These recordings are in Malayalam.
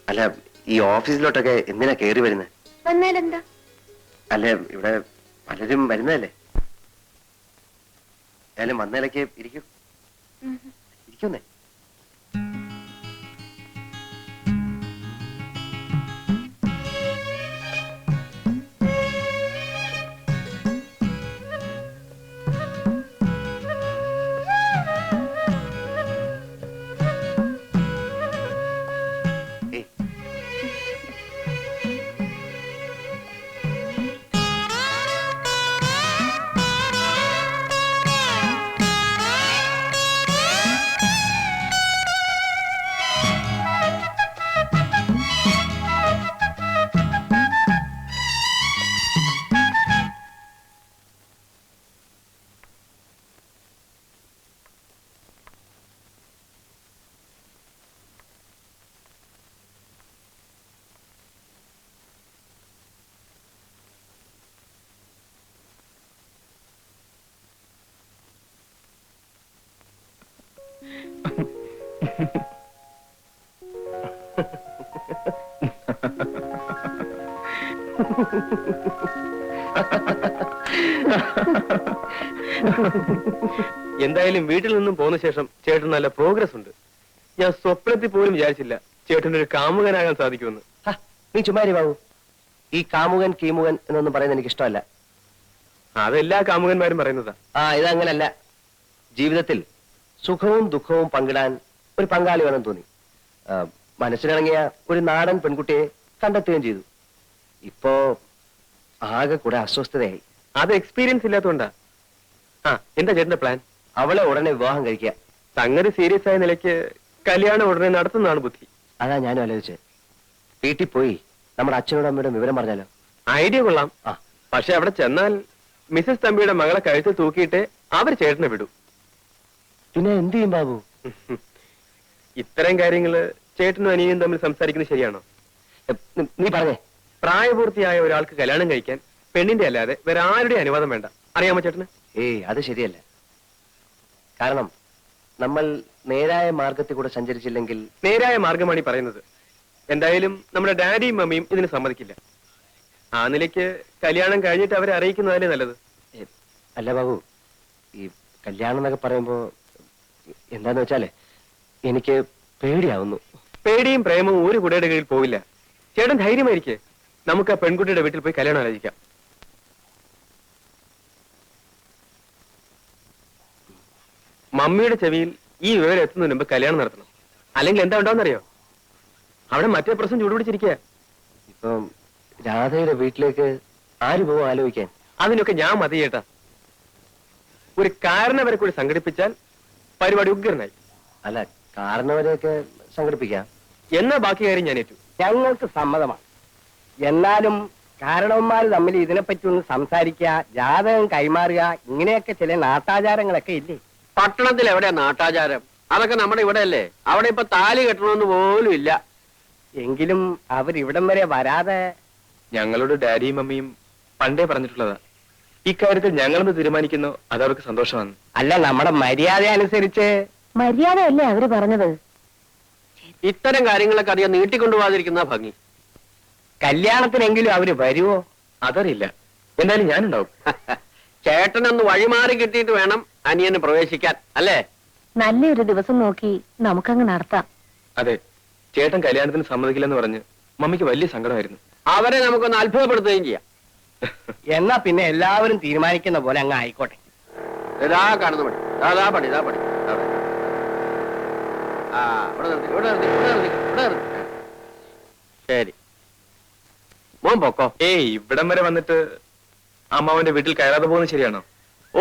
അല്ല, ഈ ഓഫീസിലോട്ടൊക്കെ എന്തിനാ കയറി വരുന്നത്? വന്നാലെന്താ? അല്ല, ഇവിടെ പലരും വരുന്നതല്ലേ. ഏതായാലും വന്നതിലേക്ക് ഇരിക്കും. ഇരിക്കുന്നേ. എന്തായാലും വീട്ടിൽ നിന്നും പോന്ന ശേഷം ചേട്ടൻ നല്ല പ്രോഗ്രസ് ഉണ്ട്. ഞാൻ സ്വപ്നത്തിൽ പോലും വിചാരിച്ചില്ല ചേട്ടൻ ഒരു കാമുകനാകാൻ സാധിക്കുമെന്ന്. നീ ചുമ്മാരി ബാബു. ഈ കാമുകൻ കീമുകൻ എന്നൊന്നും പറയുന്നത് എനിക്ക് ഇഷ്ടമല്ല. അതെല്ലാ കാമുകന്മാരും പറയുന്നതാ. ഇതങ്ങനല്ല. ജീവിതത്തിൽ സുഖവും ദുഃഖവും പങ്കിടാൻ ഒരു പങ്കാളി വേണം തോന്നി. മനസ്സിലിറങ്ങിയ ഒരു നാടൻ പെൺകുട്ടിയെ കണ്ടെത്തുകയും ചെയ്തു. ഇപ്പോ ആകെ കൂടെ അസ്വസ്ഥതയായി. അത് എക്സ്പീരിയൻസ് ഇല്ലാത്തതുകൊണ്ടാ. എന്താ ചേട്ടന്റെ പ്ലാൻ? അവളെ ഉടനെ വിവാഹം കഴിക്കുക. സംഗതി സീരിയസ് ആയ നിലയ്ക്ക് കല്യാണം ഉടനെ നടത്തുന്നതാണ് ബുദ്ധി. അതാ ഞാനും ആലോചിച്ചത്. വീട്ടിൽ പോയി നമ്മുടെ അച്ഛനോടും അമ്മയോടും വിവരം പറഞ്ഞാലോ? ഐഡിയ കൊള്ളാം. പക്ഷെ അവിടെ ചെന്നാൽ മിസസ് തമ്പിയുടെ മകളെ കഴുത്തിൽ തൂക്കിയിട്ട് അവർ ചേട്ടനെ വിടും. പിന്നെ എന്ത് ചെയ്യും ബാബു? ഇത്തരം കാര്യങ്ങള് ചേട്ടനും അനിയനും തമ്മിൽ സംസാരിക്കുന്നത് ശരിയാണോ? നീ പറഞ്ഞേ. പ്രായപൂർത്തിയായ ഒരാൾക്ക് കല്യാണം കഴിക്കാൻ പെണ്ണിന്റെ അല്ലാതെ വേറെ ആരുടെ അനുവാദം വേണ്ട. അറിയാമോ ചേട്ടന്? അത് ശരിയല്ല. കാരണം നമ്മൾ നേരായ മാർഗത്തിൽ കൂടെ സഞ്ചരിച്ചില്ലെങ്കിൽ. നേരായ മാർഗമാണ് ഈ പറയുന്നത്. എന്തായാലും നമ്മുടെ ഡാഡിയും മമ്മിയും ഇതിന് സമ്മതിക്കില്ല. ആ നിലയ്ക്ക് കല്യാണം കഴിഞ്ഞിട്ട് അവരെ അറിയിക്കുന്നതല്ലേ നല്ലത്. അല്ല ബാബു, ഈ കല്യാണം എന്നൊക്കെ പറയുമ്പോ എന്താന്ന് വെച്ചാലേ എനിക്ക് പേടിയാവുന്നു. പേടിയും പ്രേമവും ഒരു കുടയുടെ കീഴിൽ പോവില്ല. ചേട്ടൻ ധൈര്യമായിരിക്കെ. നമുക്ക് ആ പെൺകുട്ടിയുടെ വീട്ടിൽ പോയി കല്യാണം ആലോചിക്കാം. മമ്മിയുടെ ചെവിയിൽ ഈ വിവരം എത്തുന്നതിന് മുമ്പ് കല്യാണം നടത്തണം. അല്ലെങ്കിൽ എന്താ ഉണ്ടാവുന്നറിയോ? അവിടെ മറ്റേ പ്രശ്നം ചൂടുപിടിച്ചിരിക്കുക. ഇപ്പം രാധയുടെ വീട്ടിലേക്ക് ആര് പോവും ആലോചിക്കാൻ? അതിനൊക്കെ ഞാൻ മതി ചേട്ടാ. ഒരു കാരണവരെ കൂടി സംഘടിപ്പിച്ചാൽ പരിപാടി ഉഗ്രനായി. അല്ല, കാരണവരെയൊക്കെ സംഘടിപ്പിക്കാം. എന്നാ ബാക്കി കാര്യം ഞാൻ ഏറ്റു. ഞങ്ങൾക്ക് സമ്മതമാണ്. എന്നാലും കാരണവന്മാർ തമ്മിൽ ഇതിനെപ്പറ്റി ഒന്ന് സംസാരിക്കുക, ജാതകം കൈമാറുക, ഇങ്ങനെയൊക്കെ ചില നാട്ടാചാരങ്ങളൊക്കെ ഇല്ലേ? പട്ടണത്തിൽ എവിടെയാ നാട്ടാചാരം? അതൊക്കെ നമ്മുടെ ഇവിടെ അല്ലേ. അവിടെ ഇപ്പൊ താലി കെട്ടണമെന്ന് പോലും ഇല്ല. എങ്കിലും അവരിവിടം വരെ വരാതെ. ഞങ്ങളുടെ ഡാഡിയും മമ്മിയും പണ്ടേ പറഞ്ഞിട്ടുള്ളതാ. ഇക്കാര്യത്തിൽ ഞങ്ങളൊന്ന് തീരുമാനിക്കുന്നു, അതവർക്ക് സന്തോഷമാണ്. അല്ല, നമ്മുടെ മര്യാദ അനുസരിച്ച്. മര്യാദയല്ലേ അവര് പറഞ്ഞത്? ഇത്തരം കാര്യങ്ങളൊക്കെ അധികം നീട്ടിക്കൊണ്ടുപോകാതിരിക്കുന്ന ഭംഗി. കല്യാണത്തിനെങ്കിലും അവര് വരുവോ? അതറിയില്ല. എന്തായാലും ഞാനുണ്ടാവും. ചേട്ടനൊന്ന് വഴിമാറി കിട്ടിയിട്ട് വേണം അനിയന് പ്രവേശിക്കാൻ, അല്ലേ? നല്ലൊരു ദിവസം നോക്കി നമുക്കങ്ങ് നടത്താം. അതെ, ചേട്ടൻ കല്യാണത്തിന് സമ്മതിക്കില്ലെന്ന് പറഞ്ഞ് മമ്മിക്ക് വലിയ സങ്കടമായിരുന്നു. അവരെ നമുക്കൊന്ന് അത്ഭുതപ്പെടുത്തുകയും ചെയ്യാം. എന്നാ പിന്നെ എല്ലാവരും തീരുമാനിക്കുന്ന പോലെ അങ്ങ് ആയിക്കോട്ടെ. ഇതാ കാണുന്ന പണി, ഇതാ പണി, ഇതാ പണി. ശരി, മോൻ പൊക്കോ. ഇവിടം വരെ വന്നിട്ട് അമ്മാവന്റെ വീട്ടിൽ കയറാതെ പോകുന്നത് ശരിയാണോ?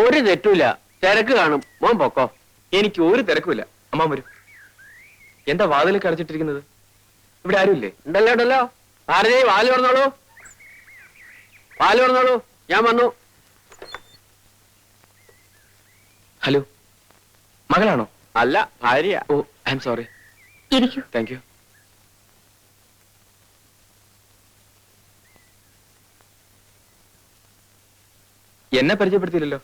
ഒരു തെറ്റുമില്ല, തിരക്ക് കാണും. മോൻ പൊക്കോ. എനിക്ക് ഒരു തിരക്കുമില്ല. അമ്മാവൻ വരും. എന്താ വാതിലേക്ക് അടച്ചിട്ടിരിക്കുന്നത്? ഇവിടെ ആരുമില്ലേ? ഉണ്ടല്ലോ ഉണ്ടല്ലോ. ഭാരതി, വാല് പറഞ്ഞോളൂ, വാല് പറഞ്ഞോളൂ. ഞാൻ വന്നു. ഹലോ, മകളാണോ? അല്ല, ഭാര്യ. ഓ, ഐ എം സോറി. ഇരിക്കൂ. Thank you. എന്നെ പരിചയപ്പെടുത്തിയില്ലല്ലോ.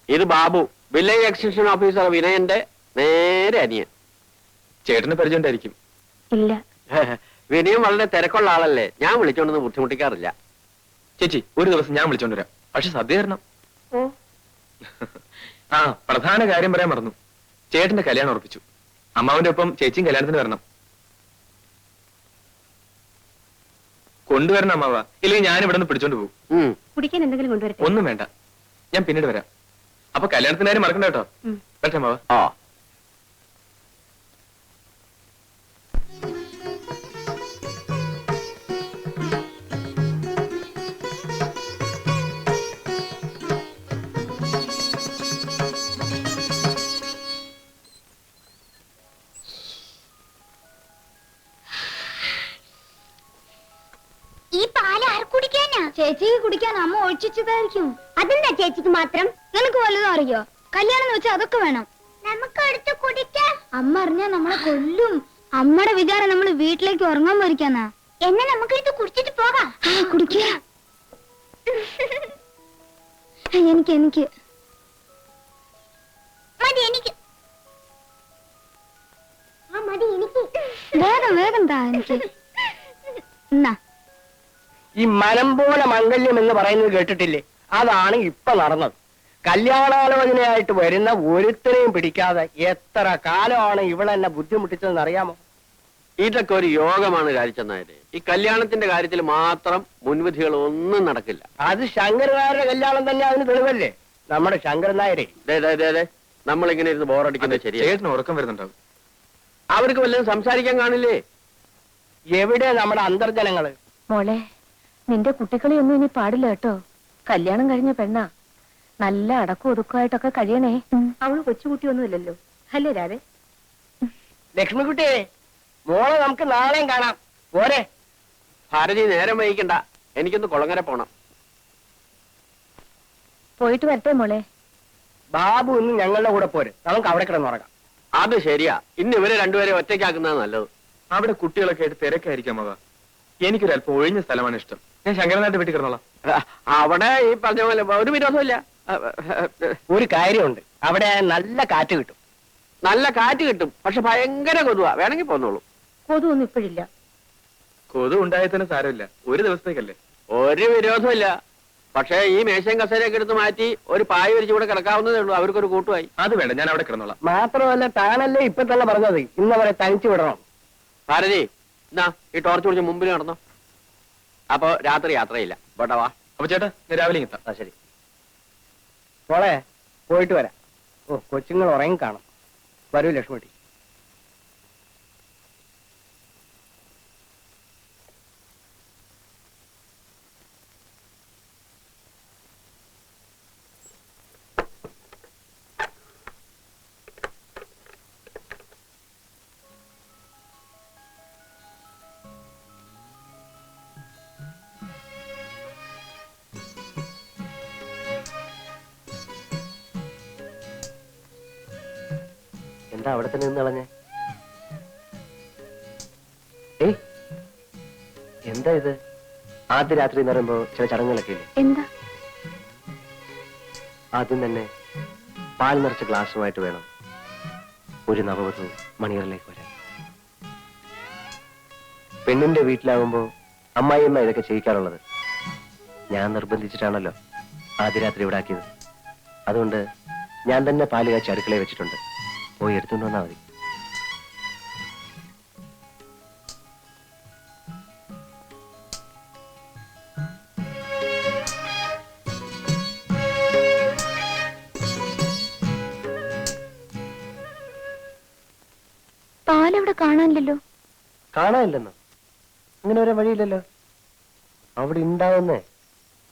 ഇത് ബാബു, വില്ലേജ് എക്സ്റ്റൻഷൻ ഓഫീസർ വിനയന്റെ നേരെ അനിയൻ. ചേട്ടന് പരിചയം ഉണ്ടായിരിക്കും. ഇല്ല. വിനിയും വളരെ തിരക്കുള്ള ആളല്ലേ, ഞാൻ വിളിച്ചോണ്ടൊന്നും ബുദ്ധിമുട്ടിക്കാറില്ല. ചേച്ചി ഒരു ദിവസം ഞാൻ വിളിച്ചോണ്ട് വരാം, പക്ഷെ സദ്യ തരണം. ഓ, ആ പ്രധാന കാര്യം പറയാൻ മറന്നു, ചേട്ടന്റെ കല്യാണം ഉറപ്പിച്ചു. അമ്മാവന്റെ ഒപ്പം ചേച്ചിയും കല്യാണത്തിന് വരണം. കൊണ്ടുവരണം അമ്മാവ, ഇല്ലെങ്കിൽ ഞാൻ ഇവിടെ നിന്ന് പിടിച്ചോണ്ട് പോകും. കുടിക്കാൻ എന്തെങ്കിലും കൊണ്ടുവരട്ടെ? ഒന്നും വേണ്ട, ഞാൻ പിന്നീട് വരാം. അപ്പൊ കല്യാണത്തിന് കാര്യം മറക്കണ്ട കേട്ടോ. പറ്റേ അമ്മാവ. ആ ഈ പാല് ആർ കുടിക്കാനാ? ചേച്ചിക്ക് കുടിക്കാൻ അമ്മ ഒഴിച്ചതായിരിക്കും. അതെന്താ ചേച്ചിക്ക് മാത്രം? നിനക്ക് വല്ലതും അറിയോ? കല്യാണം എന്ന് വെച്ചാൽ അതൊക്കെ വേണം. നമുക്ക് എടുത്ത് കുടിക്കാം. അമ്മ അറിഞ്ഞാ നമ്മളെ കൊല്ലും. അമ്മയുടെ വിചാരം നമ്മൾ വീട്ടിലേക്ക് ഉറങ്ങാൻ പോയിരിക്കാന്നാ. എന്നെ നമുക്ക് എടുത്ത് കുടിച്ചിട്ട് പോകാം. കുടിക്ക. എനിക്ക് എനിക്ക് മതി, എനിക്ക് മതി, എനിക്ക് വേഗം വേഗം താ എനിക്ക്. എന്നാ ഈ മനം പോലെ മംഗല്യം എന്ന് പറയുന്നത് കേട്ടിട്ടില്ലേ? അതാണ് ഇപ്പൊ നടന്നത്. കല്യാണാലോചനയായിട്ട് വരുന്ന ഒരുത്തരെയും പിടിക്കാതെ എത്ര കാലമാണ് ഇവളെന്നെ ബുദ്ധിമുട്ടിച്ചതെന്ന് അറിയാമോ? ഇതൊക്കെ ഒരു യോഗമാണ് കാരിച്ചനായരെ. ഈ കല്യാണത്തിന്റെ കാര്യത്തിൽ മാത്രം മുൻവിധികൾ ഒന്നും നടക്കില്ല. അത് ശങ്കരനായരുടെ കല്യാണം തന്നെ അതിന് തെളിവല്ലേ? നമ്മുടെ ശങ്കരൻ നായരെ നമ്മളിങ്ങനെ ഇരുന്ന് ബോറടിക്കുന്നത് ശരിയാ. ചേട്ടന് ഉറക്കം വരുന്നുണ്ടാവും. അവർക്ക് വല്ലതും സംസാരിക്കാൻ കാണില്ലേ? എവിടെ നമ്മുടെ അന്തർജനങ്ങള്? മോളെ, നിന്റെ കുട്ടികളെയൊന്നും ഇനി പാടില്ല കേട്ടോ. കല്യാണം കഴിഞ്ഞ പെണ്ണാ, നല്ല അടക്കം ഒതുക്കമായിട്ടൊക്കെ കഴിയണേ. അവള് കൊച്ചുകുട്ടിയൊന്നുമില്ലല്ലോ, അല്ലേ രാധേ? ലക്ഷ്മിക്കുട്ടിയെ, മോളെ നമുക്ക് നാളെയും കാണാം, പോരെ? ഭാരതി നേരം വൈകിക്കണ്ട, എനിക്കൊന്ന് കുളങ്ങര പോണം. പോയിട്ട് വരട്ടെ മോളെ. ബാബു ഇന്ന് ഞങ്ങളുടെ കൂടെ പോരെ, നമുക്ക് അവിടെ കിടന്നുറങ്ങാം. അത് ശരിയാ, ഇന്ന് ഇവരെ രണ്ടുപേരെ ഒറ്റയ്ക്കാക്കുന്നത് നല്ലത്. അവിടെ കുട്ടികളൊക്കെ ആയിട്ട് തിരക്കായിരിക്കാം അമ്മാവ. എനിക്കൊരല്പം ഒഴിഞ്ഞ സ്ഥലമാണ് ഇഷ്ടം. ഞാൻ ശങ്കരനായിട്ട് വീട്ടിൽ കിടന്നോളാം. അവിടെ ഈ പറഞ്ഞ പോലെ ഒരു വിരോധമില്ല. ഒരു കാര്യമുണ്ട്, അവിടെ നല്ല കാറ്റ് കിട്ടും. നല്ല കാറ്റ് കിട്ടും, പക്ഷെ ഭയങ്കര കൊതുവാ. വേണമെങ്കിൽ പോന്നോളൂ. കൊതുവൊന്നും ഇപ്പോഴില്ല. കൊതു ഉണ്ടായാൽ തന്നെ സാരമില്ല, ഒരു ദിവസത്തേക്കല്ലേ. ഒരു വിരോധമില്ല, പക്ഷേ ഈ മേശയും കസേരയൊക്കെ എടുത്ത് മാറ്റി ഒരു പായ വിരിച്ച് കൂടെ കിടക്കാവുന്നതേ ഉള്ളൂ. അവർക്കൊരു കൂട്ടുമായി. അത് വേണ്ട, ഞാൻ അവിടെ കിടന്നോളാം. മാത്രമല്ല, താനല്ലേ ഇപ്പൊ തന്നെ പറഞ്ഞത് ഇന്നവരെ തനിച്ചു വിടണം. ഭാരതി, എന്നാ ഈ ടോർച്ച് പിടിച്ച് മുമ്പിൽ നടന്നോ. അപ്പൊ രാത്രി യാത്രയില്ല. പോട്ടെ വാ. അപ്പൊ ചേട്ടാ, ഞാൻ രാവിലെ എത്താം. ആ ശരി മോളെ, പോയിട്ട് വരാം. ഓ, കൊച്ചുങ്ങൾ ഉറങ്ങി കാണും. വരൂ ലക്ഷ്മിട്ടി. എന്താ അവിടെ തന്നെ നിന്ന് കളഞ്ഞേ? ഏയ്, എന്താ ഇത്? ആദ്യ രാത്രി എന്ന് പറയുമ്പോ ചില ചടങ്ങുകളൊക്കെ ഇല്ലേ? എന്താ? ആദ്യം തന്നെ പാൽ നിറച്ച ഗ്ലാസുമായിട്ട് വേണം ഒരു നവവധു മണിയറിലേക്ക് വരാൻ. പെണ്ണിന്റെ വീട്ടിലാവുമ്പോ അമ്മായിയമ്മ ഇതൊക്കെ ചെയ്യിക്കാറുള്ളത്. ഞാൻ നിർബന്ധിച്ചിട്ടാണല്ലോ ആദ്യ രാത്രി ഇവിടെ ആക്കിയത്. അതുകൊണ്ട് ഞാൻ തന്നെ പാല് കാച്ചി അടുക്കളയിൽ വെച്ചിട്ടുണ്ട്. പോയി എടുത്തുകൊണ്ട് വന്നാൽ മതി. പാലവിടെ കാണാനില്ലല്ലോ. കാണാനില്ലെന്നോ? അങ്ങനെ ഒരു വഴിയില്ലല്ലോ. അവിടെ ഉണ്ടാവുന്നേ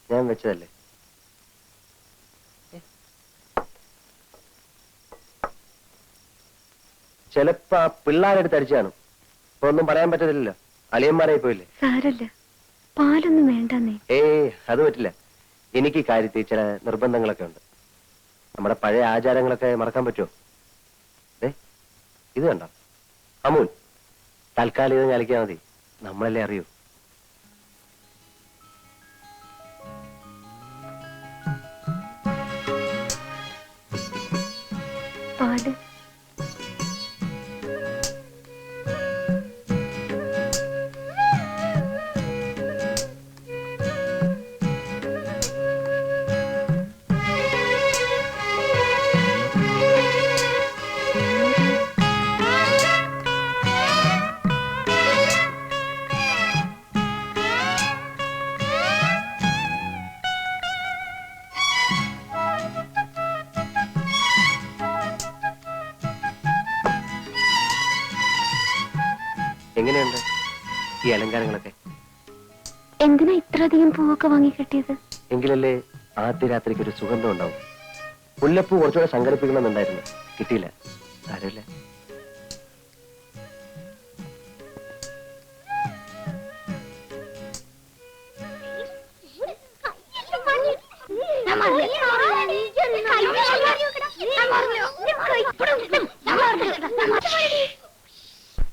ഞാൻ വെച്ചതല്ലേ. ചിലപ്പോ ആ പിള്ളേരെടുത്ത് അടിച്ചു കാണും. ഇപ്പൊ ഒന്നും പറയാൻ പറ്റത്തില്ലല്ലോ, അളിയന്മാരായി പോയില്ലേ. സാരല്ല, പാലൊന്നും വേണ്ടെന്നേ. അത് പറ്റില്ല. എനിക്ക് കാര്യത്തിൽ ചില നിർബന്ധങ്ങളൊക്കെ ഉണ്ട്. നമ്മുടെ പഴയ ആചാരങ്ങളൊക്കെ മറക്കാൻ പറ്റുമോ? ഇത് കണ്ടോ, അമൂൽ. തൽക്കാലം ഇത് ഞലിക്കാൻ മതി, നമ്മളല്ലേ അറിയൂ. പാല് എങ്ങനെയുണ്ട് ഈ അലങ്കാരങ്ങളൊക്കെ? എന്തിനാ ഇത്രയധികം പൂവൊക്കെ വാങ്ങി കിട്ടിയത്? എങ്കിലല്ലേ ആദ്യ രാത്രിക്ക് ഒരു സുഗന്ധം ഉണ്ടാവും. മുല്ലപ്പൂ കുറച്ചുകൂടെ സംഘടിപ്പിക്കണമെന്നുണ്ടായിരുന്നു, കിട്ടിയില്ല. സാരമില്ല.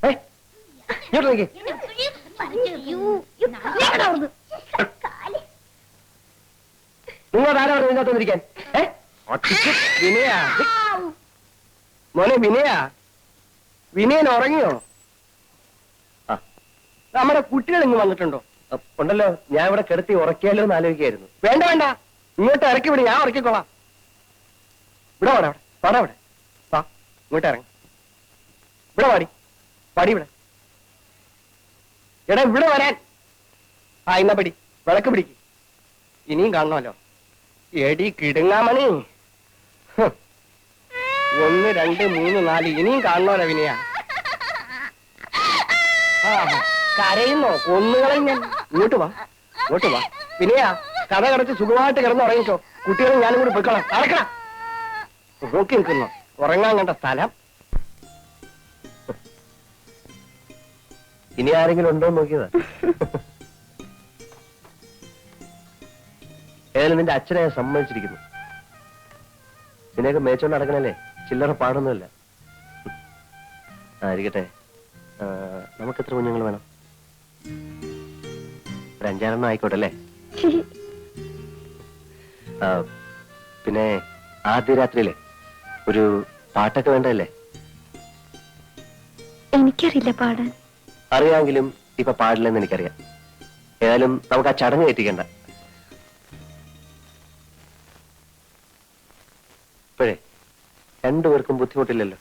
ഏയ്, ഇങ്ങോട്ട് നോക്കിയേ. നിങ്ങൾ ആരാ പറഞ്ഞു ഇതിനകത്ത് വന്നിരിക്കാൻ? വിനയ മോനെ, വിനയൻ ഉറങ്ങിയോ? ആ, നമ്മുടെ കുട്ടികൾ ഇങ്ങ് വന്നിട്ടുണ്ടോ? ഉണ്ടല്ലോ. ഞാൻ ഇവിടെ കിടത്തി ഉറക്കിയാലോ എന്ന് ആലോചിക്കായിരുന്നു. വേണ്ട, ഇങ്ങോട്ട് ഇറക്കി വിട്, ഞാൻ ഉറക്കിക്കോളാം. ഇവിടെ പാടാ ഇവിടെ വാ, ഇങ്ങോട്ട് ഇറങ്ങി ഇവിടെ പാടി ഇവിടെ. എടാ ഇവിടെ വരാൻ. ആ ഇന്ന പിടി, വിളക്ക് പിടിക്ക്. ഇനിയും കാണണമല്ലോ. എടി കിടുങ്ങാമണി. 1 2 3 4 ഇനിയും കാണണമല്ലോ വിനയ. ആ കരയുന്നോ? കൊന്നുകളയും ഞാൻ. ഇങ്ങോട്ട് വാ വിനയ. കഥ കടച്ച് സുഖമായിട്ട് കിടന്ന് ഉറങ്ങിക്കോ. കുട്ടികളും ഞാനും കൂടി പോയിക്കോളാം. അടക്കണം. നോക്കി നിൽക്കുന്നു ഉറങ്ങാൻ കണ്ട സ്ഥലം. ഇനി ആരെങ്കിലും ഉണ്ടോ എന്ന് നോക്കിയതാ. ഏതായാലും നിന്റെ അച്ഛനെ ഞാൻ സമ്മതിച്ചിരിക്കുന്നു. നിന്നെയൊക്കെ മേച്ചോണ്ട് നടക്കണല്ലേ, ചില്ലറ പാടൊന്നുമില്ല. ആയിരിക്കട്ടെ. നമുക്ക് എത്ര കുഞ്ഞുങ്ങൾ വേണം? ഒരു 5-6 ആയിക്കോട്ടെ അല്ലേ? പിന്നെ ആദ്യ രാത്രിയിലെ ഒരു പാട്ടൊക്കെ വേണ്ടല്ലേ? എനിക്കറിയില്ല പാടാൻ. അറിയാമെങ്കിലും ഇപ്പൊ പാടില്ലെന്ന് എനിക്കറിയാം. ഏതായാലും നമുക്ക് ആ ചടങ്ങ് ഏറ്റിക്കണ്ട. ഇപ്പോഴേ രണ്ടുപേർക്കും ബുദ്ധിമുട്ടില്ലല്ലോ.